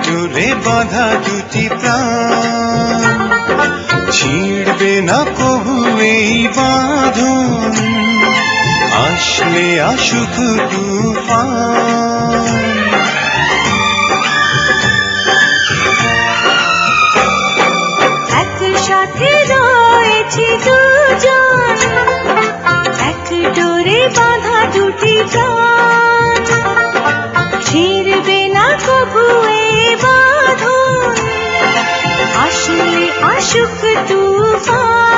ডোরে বাঁধা দুটি প্রাণ, ছিড়বে না কবু এই বাঁধন, আসলে আসুক তুফান। একসাথে রয়েছি দুজন, এক ডোরে বাঁধা দুটি প্রাণ, ছিড়বে না কবু এই বাঁধন, আসলে আসুক তুফান।